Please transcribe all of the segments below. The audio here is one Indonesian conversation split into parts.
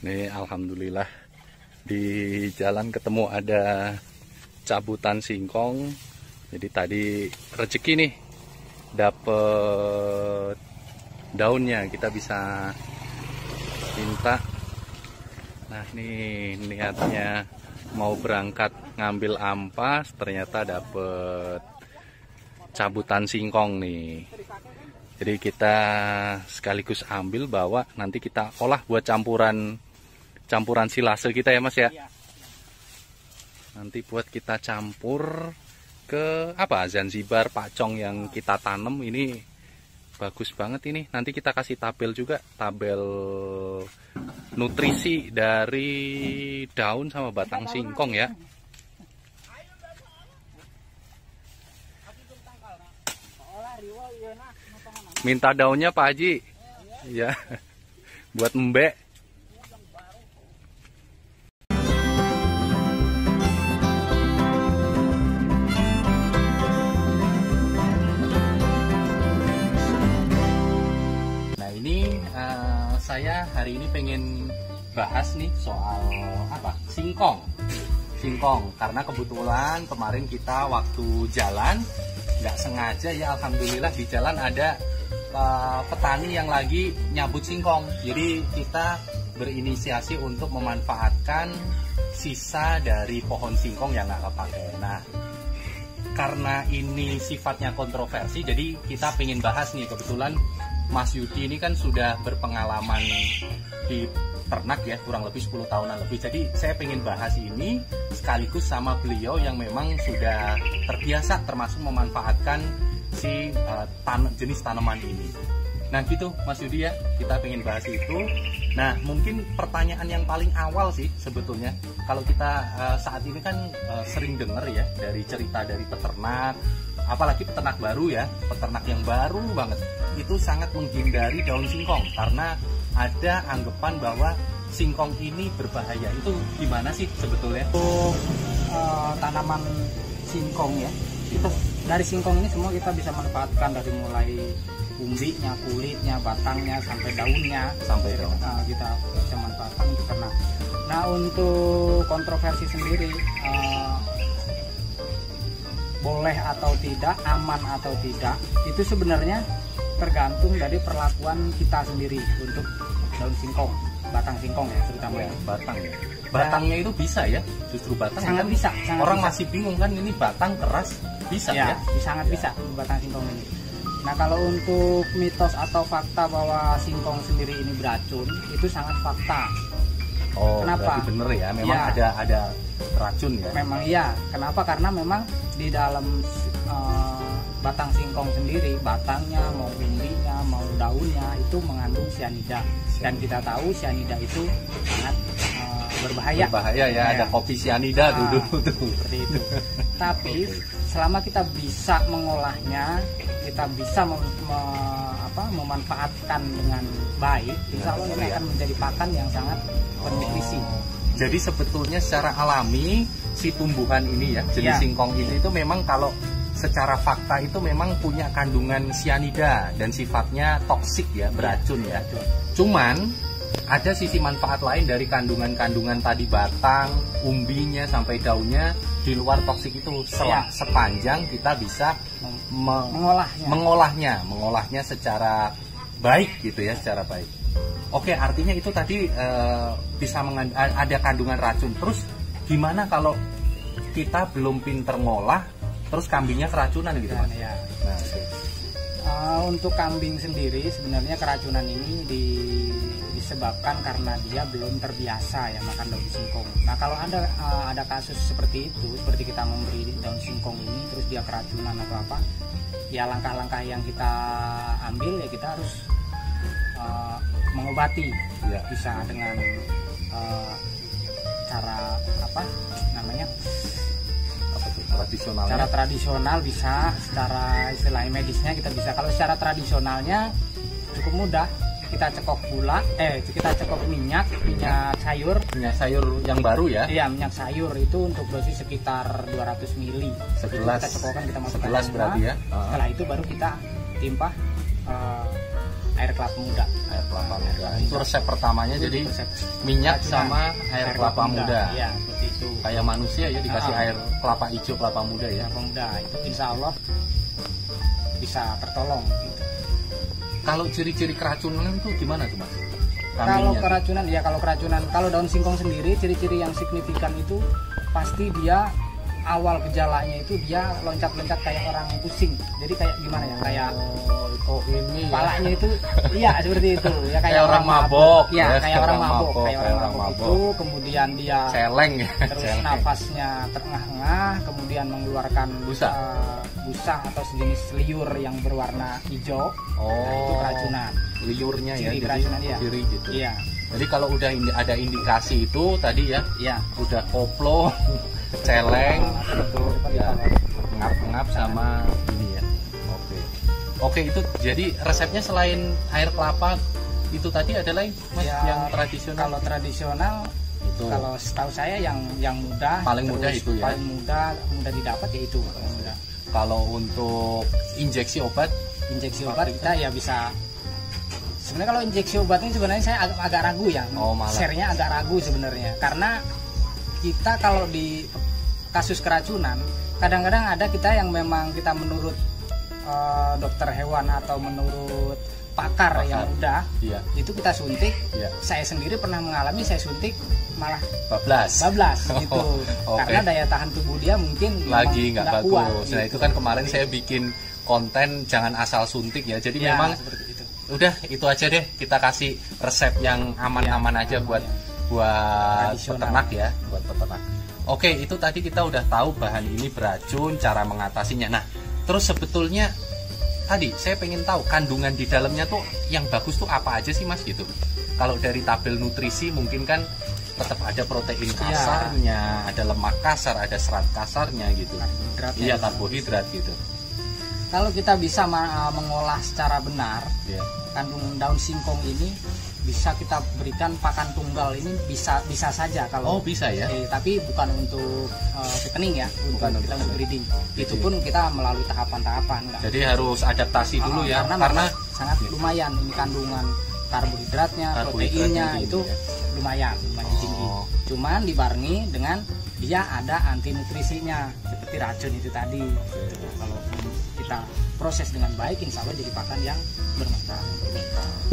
Nih alhamdulillah di jalan ketemu ada cabutan singkong. Jadi tadi rezeki nih, dapet daunnya, kita bisa minta. Nah nih niatnya mau berangkat ngambil ampas, ternyata dapet cabutan singkong nih. Jadi kita sekaligus ambil bawa, nanti kita olah buat campuran silase kita ya Mas ya. Nanti buat kita campur ke apa, Zanzibar pacong yang kita tanam ini bagus banget ini. Nanti kita kasih tabel juga, tabel nutrisi dari daun sama batang singkong ya. Minta daunnya Pak Haji ya, buat mbek. Saya hari ini pengen bahas nih soal apa, singkong, karena kebetulan kemarin kita waktu jalan nggak sengaja ya, alhamdulillah di jalan ada petani yang lagi nyabut singkong. Jadi kita berinisiasi untuk memanfaatkan sisa dari pohon singkong yang nggak kepakai. Nah, karena ini sifatnya kontroversi, jadi kita pengen bahas nih. Kebetulan Mas Yudi ini kan sudah berpengalaman di ternak ya, kurang lebih 10 tahunan lebih. Jadi saya pengen bahas ini sekaligus sama beliau yang memang sudah terbiasa termasuk memanfaatkan si jenis tanaman ini. Nah gitu Mas Yudi ya, kita pengen bahas itu. Nah mungkin pertanyaan yang paling awal sih sebetulnya, kalau kita saat ini kan sering dengar ya dari cerita dari peternak, apalagi peternak baru ya, peternak yang baru banget itu sangat menghindari daun singkong karena ada anggapan bahwa singkong ini berbahaya. Itu gimana sih sebetulnya? Untuk tanaman singkong ya, itu dari singkong ini semua kita bisa manfaatkan, dari mulai umbinya, kulitnya, batangnya sampai daunnya, kita bisa manfaatkan untuk ternak. Nah untuk kontroversi sendiri, boleh atau tidak, aman atau tidak, itu sebenarnya tergantung dari perlakuan kita sendiri untuk daun singkong, batang singkong ya terutama ya. Batangnya itu bisa ya, justru batang sangat kan bisa, sangat orang bisa. Masih bingung kan, ini batang keras bisa ya, sangat bisa batang singkong ini. Nah kalau untuk mitos atau fakta bahwa singkong sendiri ini beracun, itu sangat fakta. Oh, kenapa? Berarti bener ya, memang ada racun ya. Memang iya. Kenapa? Karena memang di dalam batang singkong sendiri, batangnya mau umbinya mau daunnya itu mengandung cyanida. Dan kita tahu cyanida itu sangat berbahaya. Berbahaya ya, ada kopi cyanida dulu tuh. Seperti itu. Tapi selama kita bisa mengolahnya, kita bisa memanfaatkan dengan baik, insya Allah ini akan menjadi pakan yang sangat bernutrisi. Jadi sebetulnya secara alami si tumbuhan ini ya, jenis singkong ini itu memang kalau secara fakta itu memang punya kandungan cyanida dan sifatnya toksik ya, beracun ya. Cuman ada sisi manfaat lain dari kandungan-kandungan tadi, batang, umbinya sampai daunnya, di luar toksik itu sepanjang kita bisa mengolahnya secara baik gitu ya, secara baik. Oke, artinya itu tadi bisa ada kandungan racun. Terus gimana kalau kita belum pinter ngolah, terus kambingnya keracunan gitu Mas? Ya. Nah, untuk kambing sendiri sebenarnya keracunan ini disebabkan karena dia belum terbiasa ya makan daun singkong. Nah kalau ada kasus seperti itu, seperti kita memberi daun singkong ini terus dia keracunan atau apa, ya langkah-langkah yang kita ambil ya kita harus mengobati ya, bisa dengan cara apa namanya, cara tradisional bisa, secara istilahnya medisnya kita bisa. Kalau secara tradisionalnya cukup mudah, kita cekok kita cekok minyak sayur yang baru ya. Iya, minyak sayur itu untuk dosis sekitar 200 ml. Kita cekokkan, kita masukkan 11 berarti ya. Setelah itu baru kita timpah air kelapa muda. Air kelapa muda. Itu resep pertamanya, Itu jadi resep minyak keracunan. sama air kelapa muda. Ya, seperti itu. Kayak manusia ya dikasih air kelapa hijau, kelapa muda ya. Kelapa muda itu insya Allah bisa tertolong gitu. Kalau ciri-ciri keracunan itu gimana tuh Mas? Kalau Kambingnya. keracunan ya, kalau daun singkong sendiri ciri-ciri yang signifikan itu pasti dia awal gejalanya itu dia loncat-loncat kayak orang pusing. Jadi kayak gimana ya? Kayak kok ini kepalanya itu iya seperti itu ya, kayak orang mabok. Ya, Ya, kayak orang mabok, kayak orang mabok itu. Kemudian dia celeng ya. terus Celeng. nafasnya terengah-engah, kemudian mengeluarkan Busa. busa atau sejenis liur yang berwarna hijau. Nah, itu keracunan. Liurnya ya, Ciri jadi keracunan, iya. ciri gitu. Iya. Jadi kalau udah ada indikasi itu tadi ya, Iya. udah koplo, celeng, Betul. ya, ngap-ngap sama ini ya. Oke. Oke, itu jadi resepnya selain air kelapa itu tadi ada lain Mas Ya, yang tradisional? Kalau tradisional Itu. kalau setahu saya yang mudah, Paling mudah terus itu ya. paling mudah didapat ya itu paling mudah. Kalau untuk injeksi obat, Injeksi obat kita ya bisa. Sebenarnya kalau injeksi obat ini sebenarnya saya agak ragu ya. Oh, malah. Share-nya agak ragu sebenarnya, karena kita kalau di kasus keracunan kadang-kadang ada kita yang memang kita menurut dokter hewan atau menurut pakar yang udah iya, itu kita suntik. iya, Saya sendiri pernah mengalami, saya suntik malah bablas. gitu. Oke. Karena daya tahan tubuh dia mungkin Lagi nggak bagus. kuat, Nah, gitu. itu kan kemarin saya bikin konten jangan asal suntik ya. Jadi Ya, memang seperti itu. udah itu aja deh, kita kasih resep yang aman-aman aja buat Tradisional. peternak ya, buat peternak. Oke, itu tadi kita udah tahu bahan ini beracun, cara mengatasinya. Nah, terus sebetulnya tadi saya pengen tahu kandungan di dalamnya tuh yang bagus tuh apa aja sih Mas gitu. Kalau dari tabel nutrisi mungkin kan tetap ada protein kasarnya, ada lemak kasar, ada serat kasarnya gitu. Karbohidrat Iya, ya. karbohidrat gitu. Kalau kita bisa mengolah secara benar, Iya. kandungan daun singkong ini bisa kita berikan pakan tunggal ini bisa saja kalau Oh, bisa ya. tapi bukan untuk fattening ya, Bukan kita untuk untuk breeding. Itu Iya. pun kita melalui tahapan-tahapan. Enggak. Jadi harus adaptasi dulu ya, Karena karena sangat lumayan ini kandungan karbohidratnya, proteinnya tinggi itu ya. lumayan tinggi. Oh. Cuman dibarengi dengan dia ada anti nutrisinya seperti racun itu tadi. Kalau kita proses dengan baik, insya Allah jadi pakan yang bermanfaat.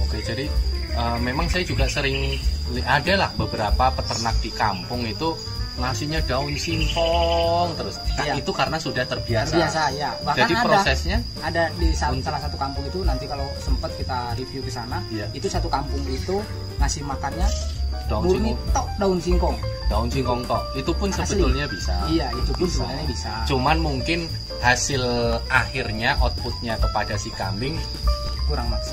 Oke, jadi memang saya juga sering ada lah beberapa peternak di kampung itu ngasihnya daun singkong terus. Iya. Itu karena sudah terbiasa. Terbiasa ya. Bahkan Jadi prosesnya ada di salah satu kampung itu, nanti kalau sempat kita review ke sana, Iya. itu satu kampung itu ngasih makannya daun murni singkong, tok daun singkong. daun singkong tok. Itu pun Asli. sebetulnya bisa. Iya, itu pun Bisa. sebenarnya bisa. Cuman mungkin hasil akhirnya outputnya kepada si kambing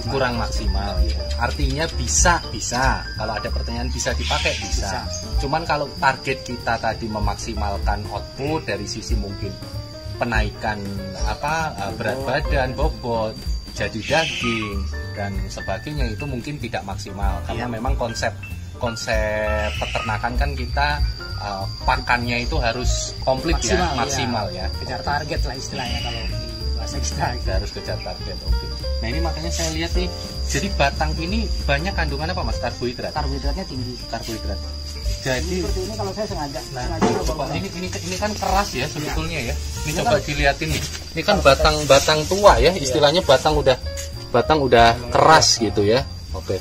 kurang maksimal. gitu. Artinya bisa kalau ada pertanyaan bisa dipakai bisa. Cuman kalau target kita tadi memaksimalkan output dari sisi mungkin penaikan berat badan, bobot, jadi daging dan sebagainya itu mungkin tidak maksimal karena Iya. memang konsep peternakan kan kita pakannya itu harus komplit maksimal ya. Kejar target lah istilahnya kalau di bahasa kita. Kita harus kejar target. Oke. Nah, ini makanya saya lihat nih. Jadi batang ini banyak kandungan apa Mas? Karbohidrat. Karbohidratnya tinggi. Karbohidrat. Jadi Seperti ini kalau saya sengaja coba ini kan keras ya sebetulnya ya. Ini Ini coba kan- dilihatin nih. Ini kan batang tua ya, istilahnya batang udah keras gitu ya. Oke.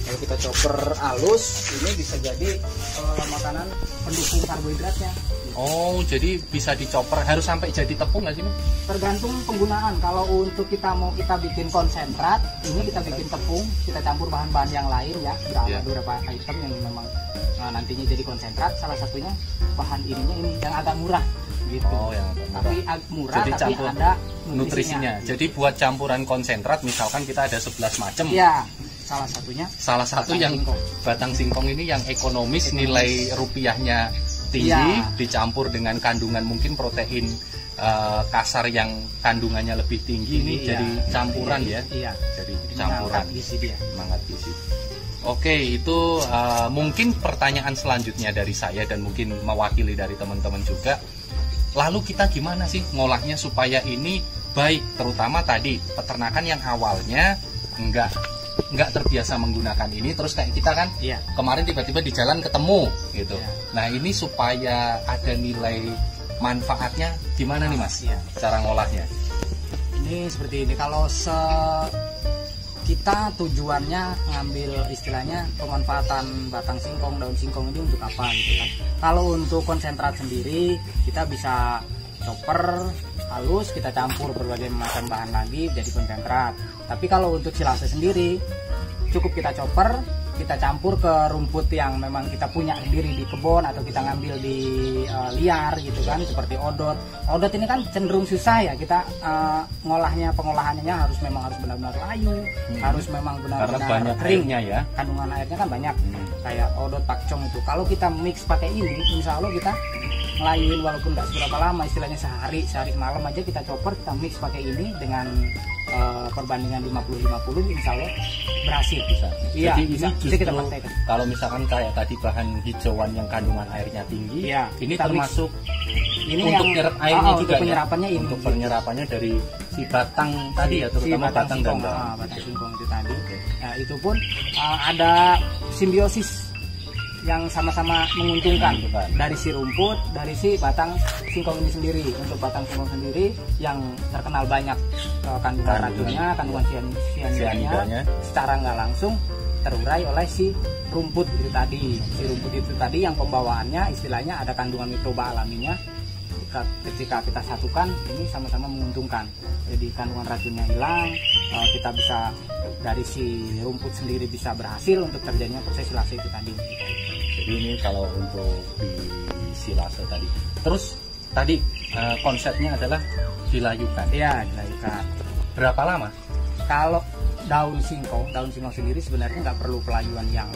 Kalau kita chopper halus, ini bisa jadi makanan pendukung karbohidratnya. Oh, jadi bisa dicopper, harus sampai jadi tepung nggak sih? Mas? Tergantung penggunaan. Kalau untuk kita bikin konsentrat, ini kita bikin tepung, kita campur bahan-bahan yang lain ya. Ada Iya. beberapa item yang memang nantinya jadi konsentrat. Salah satunya bahan ininya ini yang agak murah gitu. Oh, yang agak murah. Tapi murah Jadi tapi campur ada nutrisinya. Jadi buat campuran konsentrat misalkan kita ada 11 macam. Iya, salah satunya Salah satu batang yang singkong. batang singkong ini yang ekonomis, nilai rupiahnya tinggi, Iya. dicampur dengan kandungan mungkin protein kasar yang kandungannya lebih tinggi, ini Iya. jadi campuran ya. Iya. Jadi campuran Mengangkat gizi dia. semangat gizi. Oke, itu mungkin pertanyaan selanjutnya dari saya dan mungkin mewakili dari teman-teman juga. Lalu kita gimana sih ngolahnya supaya ini baik, terutama tadi peternakan yang awalnya nggak terbiasa menggunakan ini, terus kayak kita kan kemarin tiba-tiba di jalan ketemu gitu. Nah ini supaya ada nilai manfaatnya gimana nih Mas? Cara ngolahnya? Ini seperti ini, kalau kita tujuannya ngambil istilahnya pemanfaatan batang singkong, daun singkong ini untuk apa gitu kan. Kalau untuk konsentrat sendiri kita bisa chopper halus, kita campur berbagai macam bahan lagi jadi konsentrat. Tapi kalau untuk silase sendiri cukup kita chopper, kita campur ke rumput yang memang kita punya sendiri di kebun atau kita ngambil di liar gitu kan, seperti odot. Odot ini kan cenderung susah ya, kita pengolahannya harus benar-benar layu, harus memang benar-benar kering ya. Kandungan airnya kan banyak. Kayak odot pakcong itu. Kalau kita mix pakai ini, insya Allah kita ngelayuin walaupun nggak seberapa lama, istilahnya sehari malam aja kita chopper, kita mix pakai ini dengan perbandingan 50-50, insya Allah berhasil. Iya, jadi bisa. Justru kita praktekkan. Kalau misalkan kayak tadi bahan hijauan yang kandungan airnya tinggi, ini termasuk ini untuk nyerap airnya juga untuk penyerapannya ini. Untuk penyerapannya dari si batang tadi ya, terutama batang dan daun. Batang singkong itu tadi. Nah, itu pun ada simbiosis yang sama-sama menguntungkan dari si rumput, dari si batang singkong ini sendiri. Untuk batang singkong sendiri yang terkenal banyak kandungan racunnya, kandungan cyanidanya, secara nggak langsung terurai oleh si rumput itu tadi. Si rumput itu tadi yang pembawaannya istilahnya ada kandungan mikroba alaminya. Ketika kita satukan, ini sama-sama menguntungkan. Jadi kandungan racunnya hilang, kita bisa dari si rumput sendiri bisa berhasil untuk terjadinya proses silase itu tadi. Jadi ini kalau untuk di silase tadi. Terus tadi konsepnya adalah dilayukan. Iya, dilayukan. Berapa lama? Kalau daun singkong sendiri sebenarnya nggak perlu pelayuan yang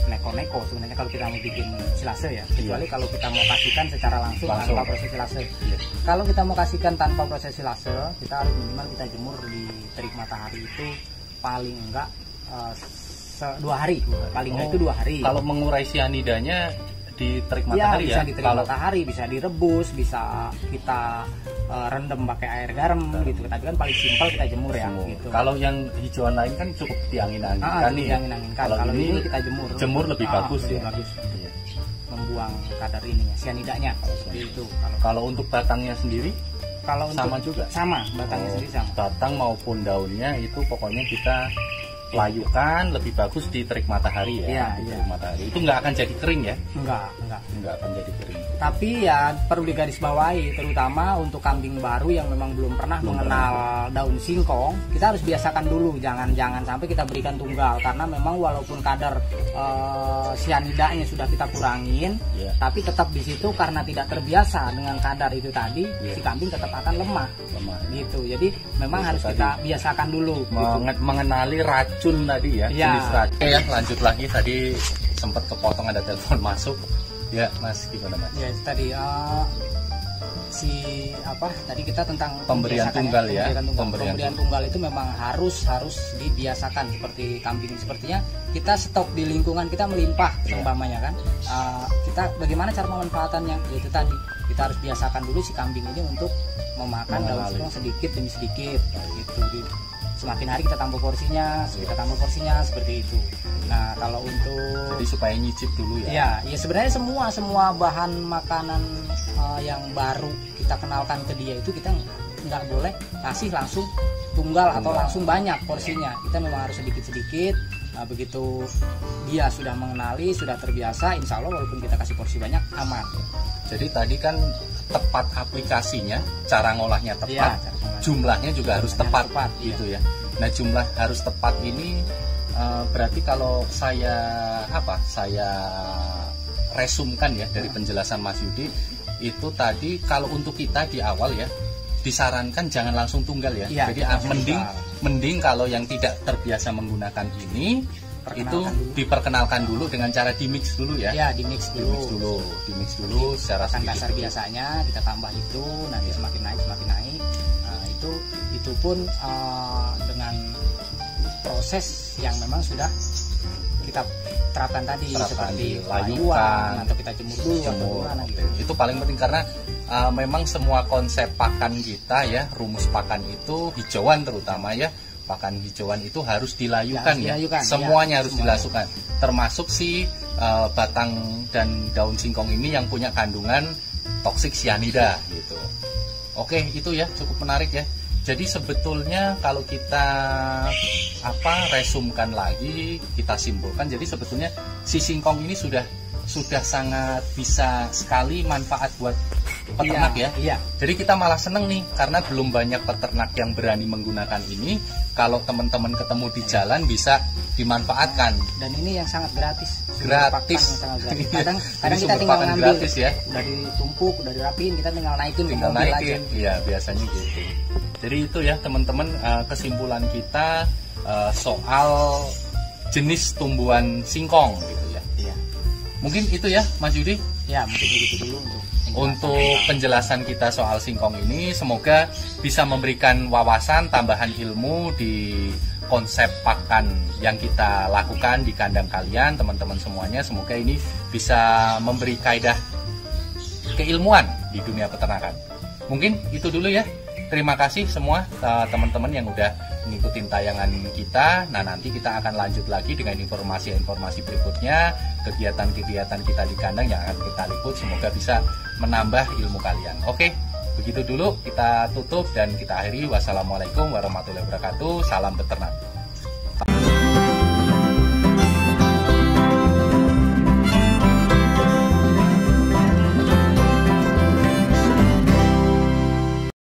neko-neko sebenarnya kalau kita mau bikin silase ya, kecuali kalau kita mau kasihkan secara langsung tanpa proses silase. Kalau kita mau kasihkan tanpa proses silase, kita harus minimal kita jemur di terik matahari itu paling enggak 2 hari, paling enggak itu 2 hari. Kalau mengurai cyanidanya di terik matahari bisa di terik matahari, bisa direbus, bisa kita rendam pakai air garam gitu. Tapi kan paling simpel kita jemur ya gitu. Kalau yang hijauan lain kan cukup diangin-anginkan nih. Kalau ini kita jemur lebih bagus ya. Bagus. Membuang kadar ininya, cyanidanya gitu. Kalau untuk batangnya sendiri kalau sama juga. Sama, batangnya sendiri sama. Batang maupun daunnya itu pokoknya kita layukan lebih bagus di terik matahari ya. Terik matahari. Itu nggak akan jadi kering ya? Nggak akan jadi kering. Tapi ya perlu digarisbawahi, terutama untuk kambing baru yang memang belum pernah mengenal daun singkong, kita harus biasakan dulu, jangan sampai kita berikan tunggal, karena memang walaupun kadar cyanidanya sudah kita kurangin, tapi tetap di situ karena tidak terbiasa dengan kadar itu tadi, si kambing tetap akan lemah. Gitu. Jadi memang harus kita biasakan dulu. Mengenali racun tadi ya, jenis racun. Oke ya, lanjut lagi, tadi sempat kepotong ada telepon masuk. Ya Mas, gimana Mas? Ya tadi tadi kita tentang pemberian tunggal ya. Pemberian tunggal itu memang harus dibiasakan. Seperti kambing, sepertinya kita stok di lingkungan kita melimpah seumpamanya kan. Kita bagaimana cara memanfaatannya? Itu tadi kita harus biasakan dulu si kambing ini untuk memakan daun singkong sedikit demi sedikit gitu. Semakin hari kita tambah porsinya, seperti itu. Nah, kalau untuk jadi supaya nyicip dulu ya. Ya sebenarnya semua bahan makanan yang baru kita kenalkan ke dia itu kita nggak boleh kasih langsung tunggal atau langsung banyak porsinya. Kita memang harus sedikit-sedikit. Nah, begitu dia sudah mengenali, sudah terbiasa, insya Allah walaupun kita kasih porsi banyak aman. Jadi tadi kan tepat aplikasinya, cara ngolahnya tepat, jumlahnya juga harus tepat gitu ya. Nah, jumlah harus tepat ini berarti kalau saya resumkan ya dari penjelasan Mas Yudi, itu tadi kalau untuk kita di awal ya disarankan jangan langsung tunggal ya. Jadi mending kalau yang tidak terbiasa menggunakan ini itu diperkenalkan dulu dengan cara dimix dulu ya. Dimix dulu secara dasar biasanya kita tambah itu, nanti semakin naik. Nah, itu pun dengan proses yang memang sudah kita terapkan tadi, seperti layuan atau kita jemur dulu atau gimana gitu. Itu paling penting karena memang semua konsep pakan kita ya, rumus pakan itu hijauan terutama ya, pakan hijauan itu harus dilayukan ya, semuanya harus dilayukan, termasuk si batang dan daun singkong ini yang punya kandungan toksik sianida gitu. Oke, itu ya cukup menarik ya. Jadi sebetulnya kalau kita resumkan lagi, kita simpulkan, jadi sebetulnya si singkong ini sudah sangat bisa sekali manfaat buat peternak ya. Jadi kita malah seneng nih karena belum banyak peternak yang berani menggunakan ini. Kalau teman-teman ketemu di jalan bisa dimanfaatkan. Dan ini yang sangat gratis. Gratis. Kadang kita tinggal ngambil gratis ya. Dari tumpuk, dari rapiin, kita tinggal naikin ke mobil aja. Iya, biasanya gitu. Jadi itu ya teman-teman, kesimpulan kita soal jenis tumbuhan singkong gitu ya. Iya. Mungkin itu ya Mas Yudi. Ya, mungkin begitu dulu untuk penjelasan kita soal singkong ini. Semoga bisa memberikan wawasan tambahan ilmu di konsep pakan yang kita lakukan di kandang kalian, teman-teman semuanya. Semoga ini bisa memberi kaidah keilmuan di dunia peternakan. Mungkin itu dulu ya. Terima kasih semua teman-teman yang udah ngikutin tayangan kita. Nah, nanti kita akan lanjut lagi dengan informasi-informasi berikutnya, kegiatan-kegiatan kita di kandang yang akan kita liput. Semoga bisa menambah ilmu kalian. Oke, begitu dulu kita tutup dan kita akhiri. Wassalamualaikum warahmatullahi wabarakatuh. Salam beternak.